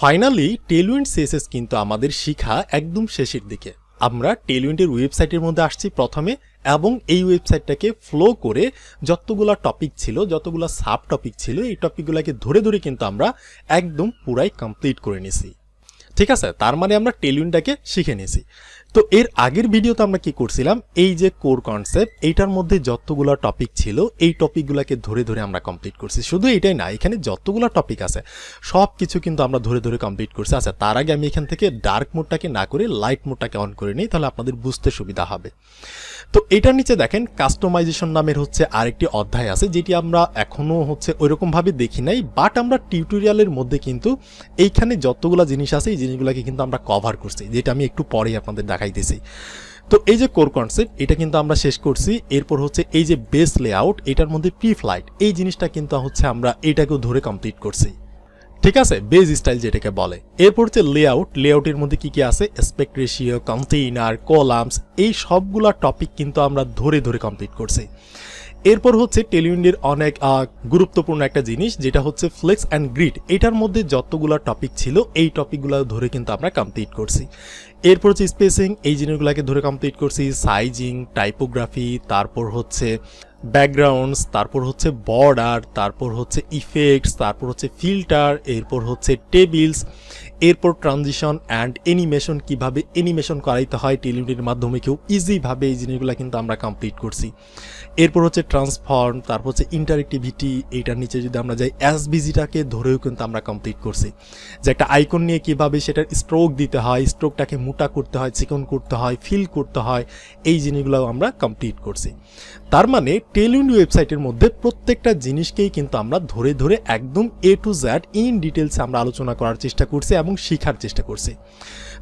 Finally Tailwind CSS কিন্তু আমাদের শিখা একদম শেষের দিকে। আমরা টেলউইন্ডের ওয়েবসাইটের মধ্যে আসছি প্রথমে, এবং এই ওয়েবসাইটটাকে ফ্লো করে যতগুলো টপিক ছিল, যতগুলো সাব টপিক ছিল, এই টপিকগুলোকে ধরে ধরে কিন্তু আমরা একদম পুরাই কমপ্লিট করে নিছি। ঠিক আছে, তার মানে আমরা টেলউইন্ডটাকে শিখে নিয়েছি। তো এর আগের ভিডিওতে আমরা কি করছিলাম, এই যে কোর কনসেপ্ট, এইটার মধ্যে যতগুলো টপিক ছিল এই টপিকগুলোকে ধরে ধরে আমরা কমপ্লিট করছি। শুধু এটাই না, এখানে যতগুলো টপিক আছে সব কিছু কিন্তু আমরা ধরে ধরে কমপ্লিট করছি। আচ্ছা, তার আগে আমি এখান থেকে ডার্ক মোডটাকে না করে লাইট মোডটাকে অন করে নিই, তাহলে আপনাদের বুঝতে সুবিধা হবে। তো এটার নিচে দেখেন কাস্টমাইজেশন নামের হচ্ছে আরেকটি অধ্যায় আছে, যেটি আমরা এখনো হচ্ছে ওইরকমভাবে দেখি নাই, বাট আমরা টিউটোরিয়ালের মধ্যে কিন্তু এইখানে যতগুলো জিনিস আছে এই জিনিসগুলোকে কিন্তু আমরা কভার করছি, যেটা আমি একটু পরেই আপনাদের দেখাইতেছি। তো এই যে কোর কনসেপ্ট, এটা কিন্তু আমরা শেষ করছি। এরপর হচ্ছে এই যে বেস লেআউট, এটার মধ্যে প্রি ফ্লাইট, এই জিনিসটা কিন্তু হচ্ছে আমরা এটাকেও ধরে কমপ্লিট করছি। ঠিক আছে, বেজ স্টাইল যেটাকে বলে। এরপর হচ্ছে লেআউট, লেআউটের মধ্যে কি কি আছে, অ্যাসপেক্ট রেশিও, কন্টেইনার, কলামস, এই সবগুলা টপিক কিন্তু আমরা ধরে ধরে কমপ্লিট করছি। এরপর হচ্ছে টেলউইন্ডের অনেক গুরুত্বপূর্ণ একটা জিনিস, যেটা হচ্ছে ফ্লেক্স অ্যান্ড গ্রিড, এটার মধ্যে যতগুলো টপিক ছিল এই টপিকগুলো ধরে কিন্তু আমরা কমপ্লিট করছি। এরপর হচ্ছে স্পেসিং, এই জিনিসগুলোকে ধরে কমপ্লিট করছি। সাইজিং, টাইপোগ্রাফি, তারপর হচ্ছে ব্যাকগ্রাউন্ডস, তারপর হচ্ছে বর্ডার, তারপর হচ্ছে ইফেক্টস, তারপর হচ্ছে ফিল্টার, এরপর হচ্ছে টেবিলস, এরপর ট্রানজিশন অ্যান্ড অ্যানিমেশন, কীভাবে অ্যানিমেশন করাইতে হয় টেলউইন্ডের মাধ্যমে কেউ ইজিভাবে, এই জিনিসগুলো কিন্তু আমরা কমপ্লিট করছি। এরপর হচ্ছে ট্রান্সফর্ম, তারপর হচ্ছে ইন্টারেক্টিভিটি, এইটার নিচে যদি আমরা যাই এসবিজিটাকে ধরেও কিন্তু আমরা কমপ্লিট করছি, যে একটা আইকন নিয়ে কীভাবে সেটার স্ট্রোক দিতে হয়, স্ট্রোকটাকে মোটা করতে হয়, চিকন করতে হয়, ফিল করতে হয়, এই জিনিসগুলো আমরা কমপ্লিট করছি। তার মানে টেলউইন্ড ওয়েবসাইটের মধ্যে প্রত্যেকটা জিনিসকেই কিন্তু আমরা ধরে ধরে একদম এ টু জেড ইন ডিটেলসে আমরা আলোচনা করার চেষ্টা করছি এবং শেখার চেষ্টা করছি।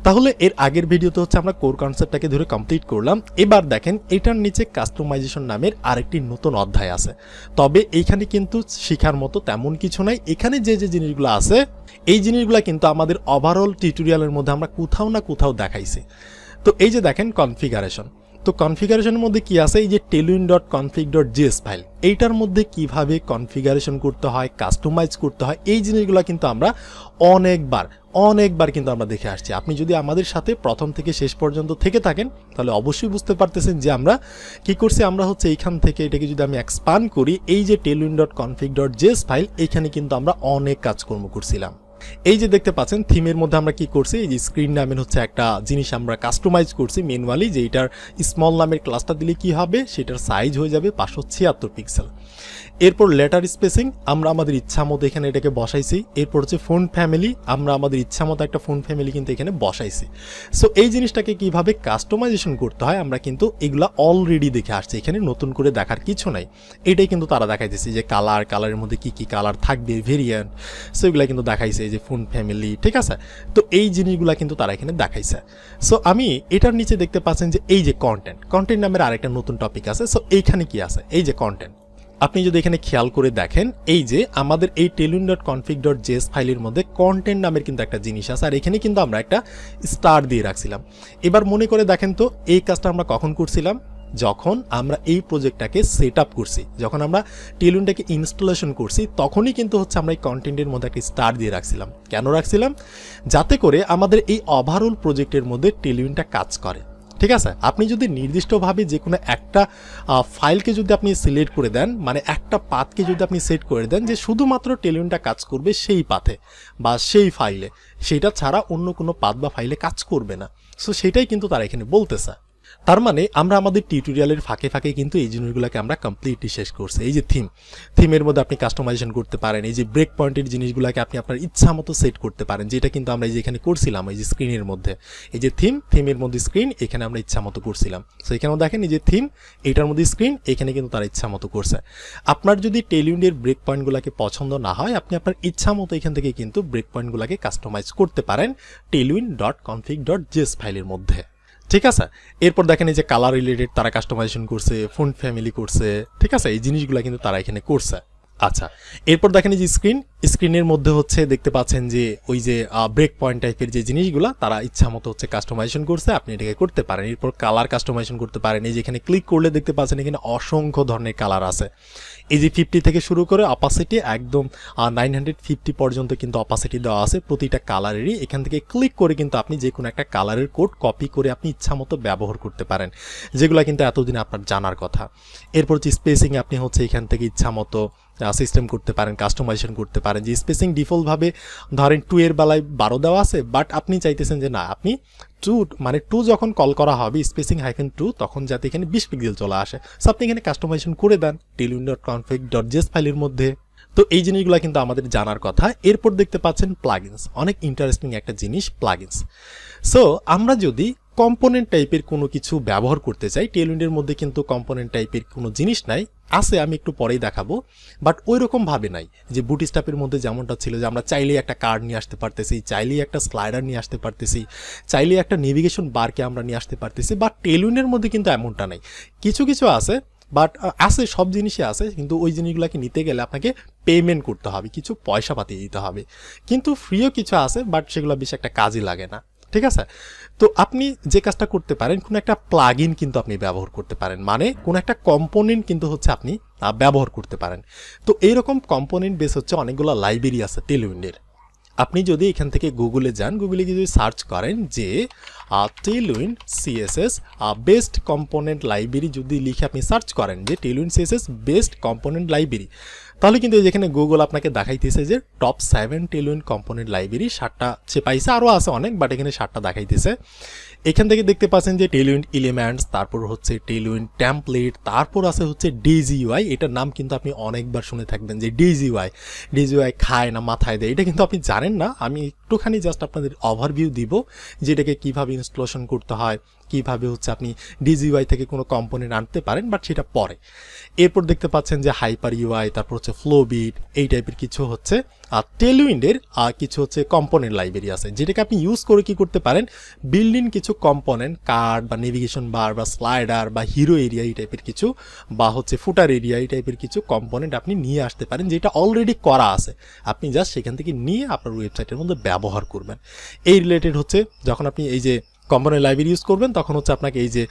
তাহলে এর আগের ভিডিওতে হচ্ছে আমরা কোর কনসেপ্টটাকে ধরে কমপ্লিট করলাম। এবার দেখেন এটার নিচে কাস্টমাইজেশন নামের আরেকটি নতুন অধ্যায় আছে, তবে এইখানে কিন্তু শেখার মতো তেমন কিছু নাই। এখানে যে যে জিনিসগুলো আছে এই জিনিসগুলো কিন্তু আমাদের ওভারঅল টিউটোরিয়ালের মধ্যে আমরা কোথাও না কোথাও দেখাইছি। তো এই যে দেখেন কনফিগারেশন, তো কনফিগারেশনের মধ্যে কি আছে, এই যে tailwind.config.js ফাইল, এইটার মধ্যে কিভাবে কনফিগারেশন করতে হয়, কাস্টমাইজ করতে হয়, এই জিনিসগুলো কিন্তু আমরা অনেকবার কিন্তু আমরা দেখে আসছি। আপনি যদি আমাদের সাথে প্রথম থেকে শেষ পর্যন্ত থেকে থাকেন তাহলে অবশ্যই বুঝতে পারতেছেন যে আমরা কি করছি। আমরা হচ্ছে এইখান থেকে এটাকে যদি আমি এক্সপান্ড করি, এই যে tailwind.config.js ফাইল, এইখানে কিন্তু আমরা অনেক কাজকর্ম করছিলাম। এই যে দেখতে পাচ্ছেন থিমের মধ্যে আমরা কি করছি, এই যে স্ক্রিন নামের হচ্ছে একটা জিনিস আমরা কাস্টমাইজ করছি ম্যানুয়ালি, যে এটার স্মল নামের ক্লাসটা দিলে কি হবে, সেটার সাইজ হয়ে যাবে 576 পিক্সেল। এরপর লেটার স্পেসিং আমরা আমাদের ইচ্ছা মতো এখানে এটাকে বসাইছি। এরপর হচ্ছে ফন্ট ফ্যামিলি, আমরা আমাদের ইচ্ছা মতো একটা ফন্ট ফ্যামিলি কিন্তু এখানে বসাইছি। সো এই জিনিসটাকে কিভাবে কাস্টমাইজেশন করতে হয় আমরা কিন্তু এগুলা অলরেডি দেখে আসছি, এখানে নতুন করে দেখার কিছু নাই। এটাই কিন্তু তারা দেখাইতেছে যে কালারের মধ্যে কি কি কালার থাকবে, ভেরিয়েন্ট, সো এগুলা কিন্তু দেখাইছে, যে ফন্ট ফ্যামিলি। ঠিক আছে, তো এই জিনিসগুলা কিন্তু তারা এখানে দেখাইছে। সো আমি এটার নিচে দেখতে পাচ্ছেন যে এই যে কন্টেন্ট নামের আরেকটা নতুন টপিক আছে। সো এইখানে কি আছে, এই যে কন্টেন্ট, আপনি যদি এখানে খেয়াল করে দেখেন, এই যে আমাদের এই tailwind.config.js ফাইলের মধ্যে কন্টেন্ট নামের কিন্তু একটা জিনিস আছে, আর এখানে কিন্তু আমরা একটা স্টার দিয়ে রাখছিলাম। এবার মনে করে দেখেন তো এই কাজটা আমরা কখন করছিলাম, যখন আমরা এই প্রজেক্টটাকে সেট আপ করছি, যখন আমরা টেলউইন্ডটাকে ইনস্টলেশন করছি, তখনই কিন্তু হচ্ছে আমরা এই কন্টেন্টের মধ্যে একটা স্টার দিয়ে রাখছিলাম। কেন রাখছিলাম, যাতে করে আমাদের এই ওভারঅল প্রজেক্টের মধ্যে টেলউইন্ডটা কাজ করে। ঠিক আছে, আপনি যদি নির্দিষ্টভাবে যে কোনো একটা ফাইলকে যদি আপনি সিলেক্ট করে দেন, মানে একটা পাথকে যদি আপনি সেট করে দেন যে শুধুমাত্র টেলউইন্ডটা কাজ করবে সেই পাথে বা সেই ফাইলে, সেটা ছাড়া অন্য কোনো পাথ বা ফাইলে কাজ করবে না। সো সেটাই কিন্তু তারা এখানে বলতেছে। তার মানে আমরা আমাদের টিউটোরিয়ালের ফাঁকে ফাঁকে কিন্তু এই জিনিসগুলোকে আমরা কমপ্লিটলি শেষ করছি। এই যে থিমের মধ্যে আপনি কাস্টমাইজেশন করতে পারেন, এই যে ব্রেক পয়েন্টের জিনিসগুলোকে আপনি আপনার ইচ্ছা মতো সেট করতে পারেন, যেটা কিন্তু আমরা এই যে এখানে করছিলাম, এই যে স্ক্রিনের মধ্যে এই যে থিমের মধ্যে স্ক্রিন, এখানে আমরা ইচ্ছা মতো করছিলাম। সো এখানেও দেখেন এই যে থিম, এটার মধ্যে স্ক্রিন, এখানে কিন্তু তারা ইচ্ছা মতো করছে। আপনার যদি টেলউইন্ডের ব্রেক পয়েন্টগুলোকে পছন্দ না হয়, আপনি আপনার ইচ্ছা মতো এখান থেকে কিন্তু ব্রেক পয়েন্টগুলোকে কাস্টমাইজ করতে পারেন tailwind.config.js ফাইলের মধ্যে। ঠিক আছে, এরপর দেখেন এই যে কালার রিলেটেড তারা কাস্টমাইজেশন করছে, ফন্ট ফ্যামিলি করছে। ঠিক আছে, এই জিনিসগুলো কিন্তু তারা এখানে করছে। আচ্ছা, এরপর দেখেন এই যে স্ক্রিনের মধ্যে হচ্ছে দেখতে পাচ্ছেন যে ওই যে ব্রেক পয়েন্ট টাইপের যে জিনিসগুলো তারা ইচ্ছা মতো হচ্ছে কাস্টমাইজেশন করছে, আপনি এটাকে করতে পারেন। এরপর কালার কাস্টমাইজেশন করতে পারেন। এই যে এখানে ক্লিক করলে দেখতে পাচ্ছেন এখানে অসংখ্য ধরনের কালার আছে। এই যে 50 থেকে শুরু করে অপাসিটি একদম 950 পর্যন্ত কিন্তু অপাসিটি দেওয়া আছে প্রতিটা কালারেরই। এখান থেকে ক্লিক করে কিন্তু আপনি যে কোনো একটা কালারের কোড কপি করে আপনি ইচ্ছা মতো ব্যবহার করতে পারেন, যেগুলো কিন্তু এতদিন আপনার জানার কথা। এরপর হচ্ছে স্পেসিং আপনি হচ্ছে এখান থেকে ইচ্ছা মতো সিস্টেম করতে পারেন, কাস্টমাইজেশন করতে পারেন। যে স্পেসিং ডিফল্টভাবে ধরেন 2 এর বেলায় 12 দেওয়া আছে, বাট আপনি চাইতেছেন যে না আপনি 2 যখন কল করা হবে স্পেসিং -2 তখন যাতে এখানে 20 পিক্সেল চলে আসে, সো আপনি এখানে কাস্টমাইজেশন করে দেন tailwind.config.js ফাইলের মধ্যে। তো এই জিনিসগুলো কিন্তু আমাদের জানার কথা। এরপর দেখতে পাচ্ছেন প্লাগইনস, অনেক ইন্টারেস্টিং একটা জিনিস প্লাগইনস। সো আমরা যদি কম্পোনেন্ট টাইপের কোনো কিছু ব্যবহার করতে চাই, টেলউইন্ডের মধ্যে কিন্তু কম্পোনেন্ট টাইপের কোনো জিনিস নাই, আছে আমি একটু পরেই দেখাবো, বাট ওই রকম ভাবে নাই যে বুটস্ট্র্যাপের মধ্যে যেমনটা ছিল যে আমরা চাইলেই একটা কার্ড নিয়ে আসতে পারতেছি, চাইলেই একটা স্লাইডার নিয়ে আসতে পারতেছি, চাইলেই একটা নেভিগেশন বারকে আমরা নিয়ে আসতে পারতেছি, বাট টেলউইন্ডের মধ্যে কিন্তু এমনটা নাই। কিছু কিছু আছে, বাট আছে, সব জিনিসই আছে, কিন্তু ওই জিনিসগুলোকে নিতে গেলে আপনাকে পেমেন্ট করতে হবে, কিছু পয়সা পাতি দিতে হবে। কিন্তু ফ্রিও কিছু আছে, বাট সেগুলো বেশি একটা কাজই লাগে না, ঠিক আছে। তো আপনি যে কাজটা করতে পারেন, কোনো একটা প্লাগইন কিন্তু আপনি ব্যবহার করতে পারেন, মানে কোনো একটা কম্পোনেন্ট কিন্তু হচ্ছে আপনি ব্যবহার করতে পারেন। তো এইরকম কম্পোনেন্ট বেস হচ্ছে অনেকগুলো লাইব্রেরি আছে টেলউইন্ডের। আপনি যদি এখান থেকে গুগলে যান, গুগলে যদি সার্চ করেন যে Tailwind CSS best component library যদি লিখে আপনি সার্চ করেন যে Tailwind CSS best component library, তাহলে কিন্তু যেখানে গুগল আপনাকে দেখাইতেছে যে টপ 7 টেলউইন্ড কম্পোনেন্ট লাইব্রেরি 7টা সে পাইছে, আরও আছে অনেক, বাট এখানে 7টা দেখাইতেছে। এখান থেকে দেখতে পাচ্ছেন যে টেলউইন্ড এলিমেন্টস, তারপর হচ্ছে টেলউইন্ড টেমপ্লেট, তারপর আছে হচ্ছে ডিজিইউআই। এটার নাম কিন্তু আপনি অনেকবার শুনে থাকবেন যে ডিজিইউআই খায় না মাথায় দেয়, এটা কিন্তু আপনি জানেন না। আমি একটুখানি জাস্ট আপনাদের ওভারভিউ দিব যে এটাকে কীভাবে ইনস্টলেশন করতে হয়, কীভাবে হচ্ছে আপনি ডিজিইউআই থেকে কোনো কম্পোনেন্ট আনতে পারেন, বাট সেটা পরে। এরপর দেখতে পাচ্ছেন যে হাইপার ইউআই, তারপর হচ্ছে ফ্লোবিট, এই টাইপের কিছু হচ্ছে টেলউইন্ডের কিছু হচ্ছে কম্পোনেন্ট লাইব্রেরি আছে, যেটাকে আপনি ইউজ করে কি করতে পারেন, বিল্ডিং কিছু কম্পোনেন্ট, কার্ড বা নেভিগেশন বার বা স্লাইডার বা হিরো এরিয়া এই টাইপের কিছু, বা হচ্ছে ফুটার এরিয়া এই টাইপের কিছু কম্পোনেন্ট আপনি নিয়ে আসতে পারেন, যেটা অলরেডি করা আছে। আপনি জাস্ট সেখান থেকে নিয়ে আপনার ওয়েবসাইটের মধ্যে ব্যবহার করবেন। এই রিলেটেড হচ্ছে যখন আপনি এই যে কম্পোনেন্ট লাইব্রেরি ইউজ করবেন, তখন হচ্ছে আপনাকে এই যে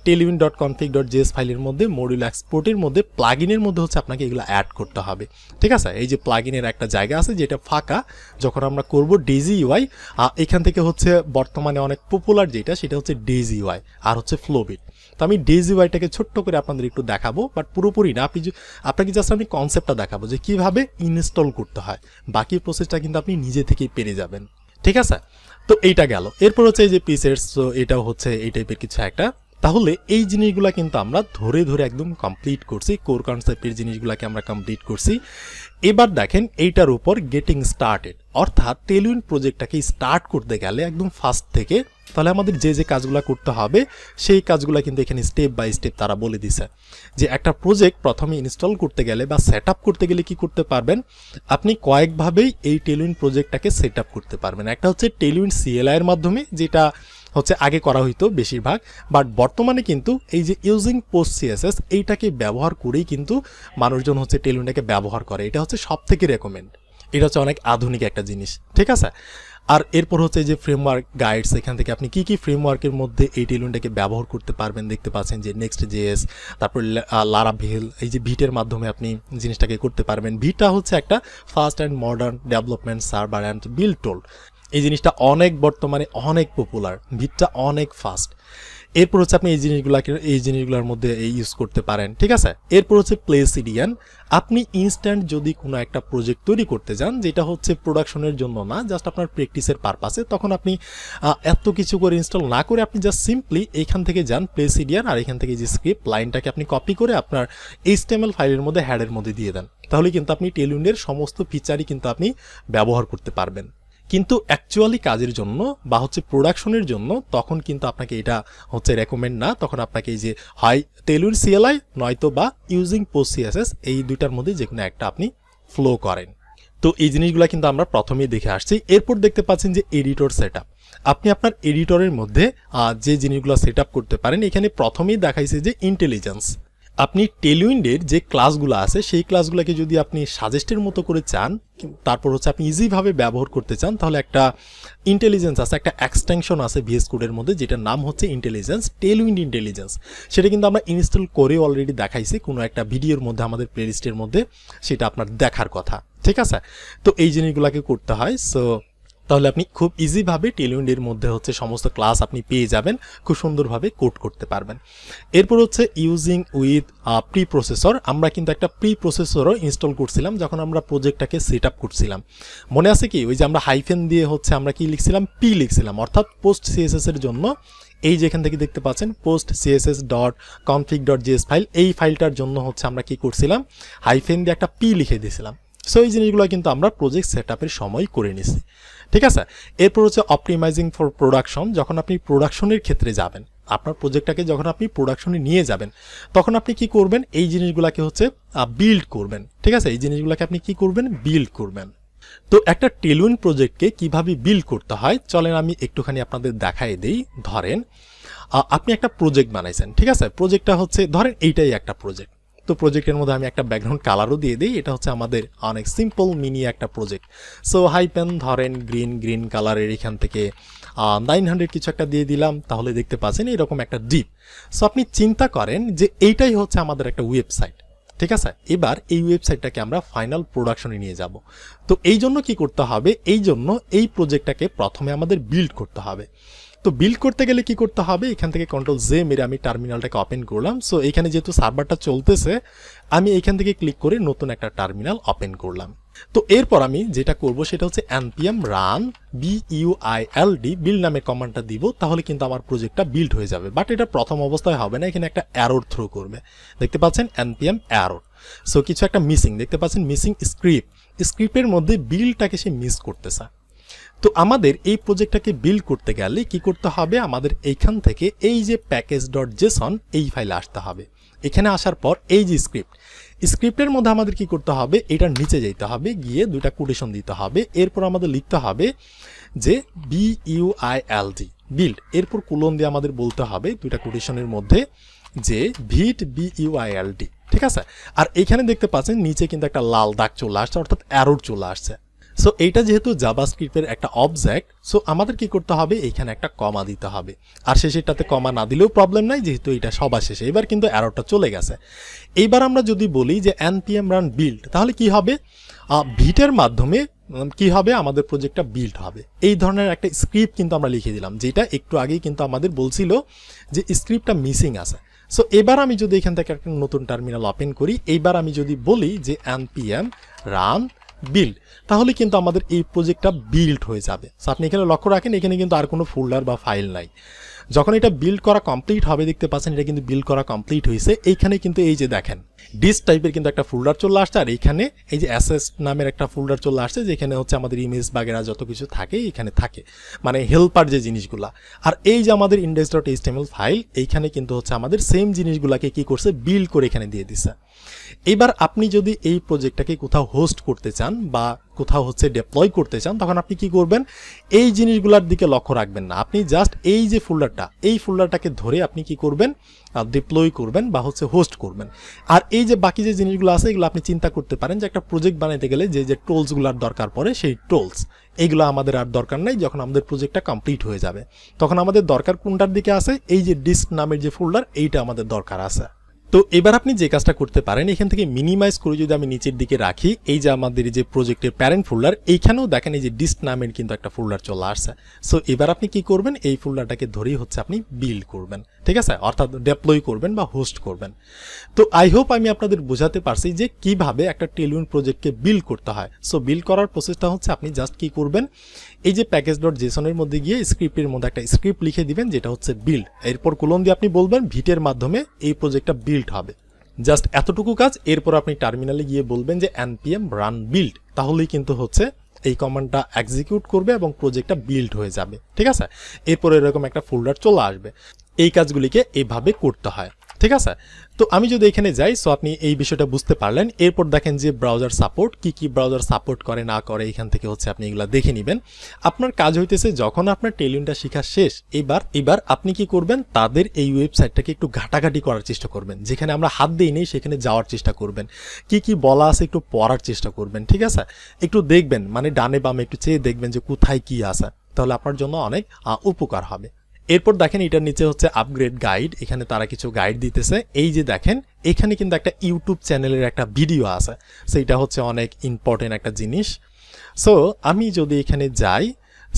tailwind.config.js ফাইলের মধ্যে মডিউল এক্সপোর্টের মধ্যে প্লাগইনের মধ্যে হচ্ছে আপনাকে এগুলো অ্যাড করতে হবে, ঠিক আছে। এই যে প্লাগইনের একটা জায়গা আছে যেটা ফাঁকা, যখন আমরা করব ডিজিইউআই, এখান থেকে হচ্ছে বর্তমানে অনেক পপুলার যেটা, সেটা হচ্ছে ডিজিইউআই আর হচ্ছে ফ্লোবিট। তো আমি ডিজিইউআইটাকে ছোট্ট করে আপনাদের একটু দেখাবো, বাট পুরোপুরি না, আপনাকে জাস্ট আমি কনসেপ্টটা দেখাবো যে কীভাবে ইনস্টল করতে হয়। বাকি প্রসেসটা কিন্তু আপনি নিজে থেকেই পেরে যাবেন, ঠিক আছে। তো এইটা গেল। এরপর হচ্ছে এই যে প্রিসেটস, তো এটাও হচ্ছে এই টাইপের কিছু একটা। তাহলে এই জিনিসগুলো কিন্তু আমরা ধরে ধরে একদম কমপ্লিট করছি, কোর কনসেপ্টের জিনিসগুলোকে আমরা কমপ্লিট করছি। এবার দেখেন এইটার উপর গেটিং স্টার্টেড, অর্থাৎ টেলউইন্ড প্রজেক্টটাকে স্টার্ট করতে গেলে একদম ফার্স্ট থেকে, তাহলে আমাদের যে যে কাজগুলো করতে হবে সেই কাজগুলো কিন্তু এখানে স্টেপ বাই স্টেপ তারা বলে দিছে। যে একটা প্রজেক্ট প্রথমে ইনস্টল করতে গেলে বা সেট আপ করতে গেলে কি করতে পারবেন, আপনি কয়েকভাবেই এই টেলউইন্ড প্রজেক্টটাকে সেট আপ করতে পারবেন। একটা হচ্ছে টেলউইন্ড সিএলআই এর মাধ্যমে, যেটা হচ্ছে আগে করা হইতো বেশিরভাগ, বাট বর্তমানে কিন্তু এই যে ইউজিং পোস্ট সিএসএস এইটাকে ব্যবহার করেই কিন্তু মানুষজন হচ্ছে টেলউইন্ডটাকে ব্যবহার করে। এটা হচ্ছে সব থেকে রেকমেন্ড, এটা হচ্ছে অনেক আধুনিক একটা জিনিস, ঠিক আছে। আর এরপর হচ্ছে যে ফ্রেমওয়ার্ক গাইডস, এখান থেকে আপনি কি কি ফ্রেমওয়ার্কের মধ্যে এই টেলউইন্ডটাকে ব্যবহার করতে পারবেন দেখতে পাচ্ছেন যে নেক্সট জেএস, তারপর লারাভেল, এই যে ভিটের মাধ্যমে আপনি জিনিসটাকে করতে পারবেন। ভিটা হচ্ছে একটা fast and modern development server and build tool. এই জিনিসটা অনেক বর্তমানে অনেক পপুলার, ভিটটা অনেক ফাস্ট। এরপর হচ্ছে আপনি এই জিনিসগুলোর মধ্যে ইউজ করতে পারেন, ঠিক আছে। এরপর হচ্ছে প্লেসিডিয়ান, আপনি ইনস্ট্যান্ট যদি কোনো একটা প্রজেক্ট তৈরি করতে যান যেটা হচ্ছে প্রোডাকশনের জন্য না, জাস্ট আপনার প্র্যাকটিসের পারপাসে, তখন আপনি এত কিছু করে ইনস্টল না করে আপনি জাস্ট সিম্পলি এইখান থেকে যান প্লেসিডিয়ান, আর এখান থেকে যে স্ক্রিপ্ট লাইনটাকে আপনি কপি করে আপনার HTML ফাইলের মধ্যে হ্যাডের মধ্যে দিয়ে দেন, তাহলে কিন্তু আপনি টেলউইন্ডের সমস্ত ফিচারই কিন্তু আপনি ব্যবহার করতে পারবেন। কিন্তু অ্যাকচুয়ালি কাজের জন্য বা হচ্ছে প্রোডাকশনের জন্য তখন কিন্তু আপনাকে এটা হচ্ছে রেকমেন্ড না, তখন আপনাকে এই যে হয় টেলউইন্ড সিএলআই নয়তো বা ইউজিং পোস্ট সিএসএস, এই দুইটার মধ্যে যে কোনো একটা আপনি ফ্লো করেন। তো এই জিনিসগুলো কিন্তু আমরা প্রথমেই দেখে আসছি। এরপর দেখতে পাচ্ছেন যে এডিটর সেটআপ, আপনি আপনার এডিটরের মধ্যে যে জিনিসগুলো সেট আপ করতে পারেন। এখানে প্রথমেই দেখাইছে যে ইন্টেলিজেন্স, আপনি টেলউইন্ডের যে ক্লাসগুলো আছে সেই ক্লাসগুলোকে যদি আপনি সাজেস্টের মতো করে চান, তারপর হচ্ছে আপনি ইজিভাবে ব্যবহার করতে চান, তাহলে একটা ইন্টেলিজেন্স আছে, একটা এক্সটেনশন আছে ভিএস কোডের মধ্যে যেটার নাম হচ্ছে ইন্টেলিজেন্স, টেলউইন্ড ইন্টেলিজেন্স। সেটা কিন্তু আমরা ইনস্টল করে অলরেডি দেখাইছি কোনো একটা ভিডিওর মধ্যে, আমাদের প্লেলিস্টের মধ্যে, সেটা আপনার দেখার কথা। ঠিক আছে, তো এই জিনিসগুলোকে করতে হয়। সো তাহলে আপনি খুব ইজিভাবে টেলউইন্ডের মধ্যে হচ্ছে সমস্ত ক্লাস আপনি পেয়ে যাবেন, খুব সুন্দরভাবে কোড করতে পারবেন। এরপর হচ্ছে ইউজিং উইথ প্রি প্রসেসর। আমরা কিন্তু একটা প্রি প্রসেসরও ইনস্টল করছিলাম যখন আমরা প্রজেক্টটাকে সেট আপ করছিলাম। মনে আছে কি, ওই যে আমরা হাইফেন দিয়ে হচ্ছে আমরা কি লিখছিলাম, পি লিখছিলাম, অর্থাৎ পোস্ট সিএসএস এর জন্য এই যেখান থেকে দেখতে পাচ্ছেন post CSS dot config dot GS file, এই ফাইলটার জন্য হচ্ছে আমরা কি করছিলাম, হাইফেন দিয়ে একটা পি লিখে দিয়েছিলাম। সো এই জিনিসগুলো কিন্তু আমরা প্রজেক্ট সেট আপের সময় করে নিছি। ঠিক আছে, এরপর হচ্ছে অপটিমাইজিং ফর প্রোডাকশন। যখন আপনি প্রোডাকশনের ক্ষেত্রে যাবেন, আপনার প্রজেক্টটাকে যখন আপনি প্রোডাকশনে নিয়ে যাবেন, তখন আপনি কি করবেন, এই জিনিসগুলোকে হচ্ছে বিল্ড করবেন। ঠিক আছে, এই জিনিসগুলোকে আপনি কি করবেন, বিল্ড করবেন। তো একটা টেলউইন্ড প্রজেক্টকে কিভাবে বিল্ড করতে হয় চলেন আমি একটুখানি আপনাদের দেখাই দেই। ধরেন আপনি একটা প্রজেক্ট বানাইছেন, ঠিক আছে, প্রজেক্টটা হচ্ছে ধরেন এইটাই একটা প্রজেক্ট। তো প্রজেক্টের মধ্যে আমি একটা ব্যাকগ্রাউন্ড কালারও দিয়ে দিই, এটা হচ্ছে আমাদের অনেক সিম্পল মিনি একটা প্রজেক্ট। সো হাইপেন ধরেন গ্রিন কালারের এখান থেকে 900 কিছু একটা দিয়ে দিলাম, তাহলে দেখতে পাচ্ছেন এরকম একটা ডিপ। সো আপনি চিন্তা করেন যে এইটাই হচ্ছে আমাদের একটা ওয়েবসাইট। ঠিক আছে, এবার এই ওয়েবসাইটটাকে আমরা ফাইনাল প্রোডাকশনে নিয়ে যাব। তো এই জন্য কি করতে হবে, এই জন্য এই প্রজেক্টটাকে প্রথমে আমাদের বিল্ড করতে হবে। তো বিল্ড করতে গেলে কি করতে হবে, এখান থেকে কন্ট্রোল জে মেরে আমি টার্মিনালটাকে ওপেন করলাম। সো এখানে যেহেতু সার্ভারটা চলতেছে, আমি এখান থেকে ক্লিক করে নতুন একটা টার্মিনাল ওপেন করলাম। তো এরপর আমি যেটা করব সেটা হচ্ছে npm run build বিল্ড নামে কমান্ডটা দিব, তাহলে কিন্তু আমার প্রজেক্টটা বিল্ড হয়ে যাবে। বাট এটা প্রথম অবস্থায় হবে না, এখানে একটা অ্যারোর থ্রো করবে, দেখতে পাচ্ছেন npm অ্যারো। সো কিছু একটা মিসিং, দেখতে পাচ্ছেন মিসিং স্ক্রিপ্টের মধ্যে বিল্ডটাকে সে মিস করতেছে। তো আমাদের এই প্রজেক্টটাকে বিল্ড করতে গেলে কি করতে হবে, আমাদের এইখান থেকে এই যে প্যাকেজ ডট জেসন এই ফাইলে আসতে হবে। এখানে আসার পর এই যে স্ক্রিপ্টের মধ্যে আমাদের কি করতে হবে, এটার নিচে যেতে হবে, গিয়ে দুইটা কোটেশন দিতে হবে। এরপর আমাদের লিখতে হবে যে বিইউআইএলড বিল্ড, এরপর কোলন দিয়ে আমাদের বলতে হবে দুইটা কোটেশনের মধ্যে যে ভিট বিইউআইএলড। ঠিক আছে, আর এইখানে দেখতে পাচ্ছেন নিচে কিন্তু একটা লাল দাগ চলে আসছে, অর্থাৎ অ্যারোর চলে আসছে। সো এইটা যেহেতু জাভাস্ক্রিপ্টের একটা অবজেক্ট, সো আমাদের কি করতে হবে, এখানে একটা কমা দিতে হবে। আর শেষেরটাতে কমা না দিলেও প্রবলেম নাই, যেহেতু এটা সবার শেষে। এবার কিন্তু অ্যারোটা চলে গেছে। এইবার আমরা যদি বলি যে npm run build, তাহলে কি হবে, ভিটের মাধ্যমে কি হবে, আমাদের প্রজেক্টটা বিল্ড হবে। এই ধরনের একটা স্ক্রিপ্ট কিন্তু আমরা লিখে দিলাম, যেটা একটু আগেই কিন্তু আমাদের বলছিল যে স্ক্রিপ্টটা মিসিং আছে। সো এবার আমি যদি এখান থেকে একটা নতুন টার্মিনাল ওপেন করি, এইবার আমি যদি বলি যে npm run বিল্ড, তাহলে কিন্তু আমাদের এই প্রজেক্টটা বিল্ড হয়ে যাবে। সো আপনি এখানে লক্ষ্য রাখেন, এখানে কিন্তু আর কোনো ফোল্ডার বা ফাইল নাই। যখন এটা বিল্ড করা কমপ্লিট হবে, দেখতে পাচ্ছেন এটা কিন্তু বিল্ড করা কমপ্লিট হয়েছে। এইখানে কিন্তু এই যে দেখেন ডিস টাইপের কিন্তু একটা ফোল্ডার চলে আসছে, আর এইখানে এই যে অ্যাসেস নামের একটা ফোল্ডার চলে আসছে, যেখানে হচ্ছে আমাদের ইমেজ বাগেরা যত কিছু থাকে এখানে থাকে, মানে হেল্পার যে জিনিসগুলা। আর এই যে আমাদের index.html ফাইল, এইখানে কিন্তু হচ্ছে আমাদের সেম জিনিসগুলাকে কি করছে, বিল্ড করে এখানে দিয়ে দিছে। এবার আপনি যদি এই প্রজেক্টটাকে কোথাও হোস্ট করতে চান বা কোথাও হচ্ছে ডেপ্লয় করতে চান, তখন আপনি কি করবেন, এই জিনিসগুলোর দিকে লক্ষ্য রাখবেন না, আপনি জাস্ট এই যে ফোল্ডারটা, এই ফোল্ডারটাকে ধরে আপনি কি করবেন, ডিপ্লয় করবেন বা হচ্ছে হোস্ট করবেন। আর এই যে বাকি যে জিনিসগুলো আছে, এগুলো আপনি চিন্তা করতে পারেন যে একটা প্রজেক্ট বানাইতে গেলে যে টোলসগুলোর দরকার পড়ে, সেই টোলস এইগুলো আমাদের আর দরকার নাই। যখন আমাদের প্রজেক্টটা কমপ্লিট হয়ে যাবে, তখন আমাদের দরকার কোনটার দিকে আছে, এই যে ডিস্ক নামের যে ফোল্ডার, এইটা আমাদের দরকার আছে। তো এবার আপনি যে কাজটা করতে পারেন, এখান থেকে মিনিমাইজ করে যদি আমি নিচের দিকে রাখি, এই যে আমাদের যে প্রজেক্টের প্যারেন্ট ফোল্ডার, এইখানেও দেখেন এই যে ডিস্ক নামের কিন্তু একটা ফোল্ডার চলে আসছে। সো এবার আপনি কি করবেন, এই ফোল্ডারটাকে ধরেই হচ্ছে আপনি বিল্ড করবেন, ঠিক আছে, অর্থাৎ ডেপ্লয় করবেন বা হোস্ট করবেন। তো আই হোপ আমি আপনাদের বোঝাতে পারছি যে কিভাবে একটা টেলউইন্ড প্রজেক্টকে বিল্ড করতে হয়। সো বিল্ড করার প্রসেসটা হচ্ছে আপনি জাস্ট কি করবেন, এই যে প্যাকেজ ডট জেসনের মধ্যে গিয়ে স্ক্রিপ্টের মধ্যে একটা স্ক্রিপ্ট লিখে দিবেন, যেটা হচ্ছে বিল্ড। এরপর কোলন দিয়ে আপনি বলবেন ভিটের মাধ্যমে এই প্রজেক্টটা বিল্ড হবে। জাস্ট এতটুকু কাজ। এরপর আপনি টার্মিনালে গিয়ে বলবেন যে npm run build, তাহলেই কিন্তু হচ্ছে এই কমান্ডটা এক্সিকিউট করবে এবং প্রজেক্টটা বিল্ড হয়ে যাবে। ঠিক আছে, এরপর এরকম একটা ফোল্ডার চলে আসবে। এই কাজগুলিকে এভাবে করতে হয়। ঠিক আছে। তো আমি যদি এখানে যাই, সো আপনি এই বিষয়টা বুঝতে পারলেন। এরপর দেখেন যে ব্রাউজার সাপোর্ট, কি ব্রাউজার সাপোর্ট করে না করে, এখান থেকে হচ্ছে আপনি এগুলো দেখে নেবেন। আপনার কাজ হইতেছে যখন আপনার টেলিউইনটা শেখা শেষ, এবার আপনি কি করবেন, তাদের এই ওয়েবসাইটটাকে একটু ঘাটাঘাটি করার চেষ্টা করবেন। যেখানে আমরা হাত দিই নেই সেখানে যাওয়ার চেষ্টা করবেন, কি বলা আছে একটু পড়ার চেষ্টা করবেন। ঠিক আছে, একটু দেখবেন, মানে ডানে বামে একটু চেয়ে দেখবেন যে কোথায় কি আছে, তাহলে আপনার জন্য অনেক উপকার হবে। এরপর দেখেন এটার নিচে হচ্ছে আপগ্রেড গাইড, এখানে তারা কিছু গাইড দিতেছে। এই যে দেখেন এখানে কিন্তু একটা ইউটিউব চ্যানেলের একটা ভিডিও আছে, সো এটা হচ্ছে অনেক ইম্পর্টেন্ট একটা জিনিস। সো আমি যদি এখানে যাই,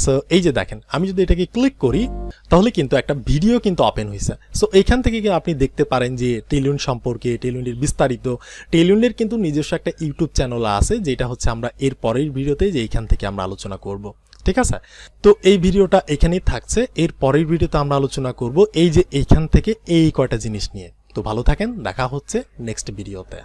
সো এই যে দেখেন আমি যদি এটাকে ক্লিক করি তাহলে কিন্তু একটা ভিডিও কিন্তু ওপেন হয়েছে। সো এখান থেকে আপনি দেখতে পারেন যে টেলিউইন সম্পর্কে, টেলিউইনের বিস্তারিত। টেলিউইনের কিন্তু নিজস্ব একটা ইউটিউব চ্যানেল আছে, যেটা হচ্ছে আমরা এর পরের ভিডিওতে যে এইখান থেকে আমরা আলোচনা করব। ঠিক আছে, তো এই ভিডিওটা এখানেই থাকছে। এর পরের ভিডিওতে আমরা আলোচনা করব এই যে এইখান থেকে এই কয়টা জিনিস নিয়ে। তো ভালো থাকেন, দেখা হচ্ছে নেক্সট ভিডিওতে।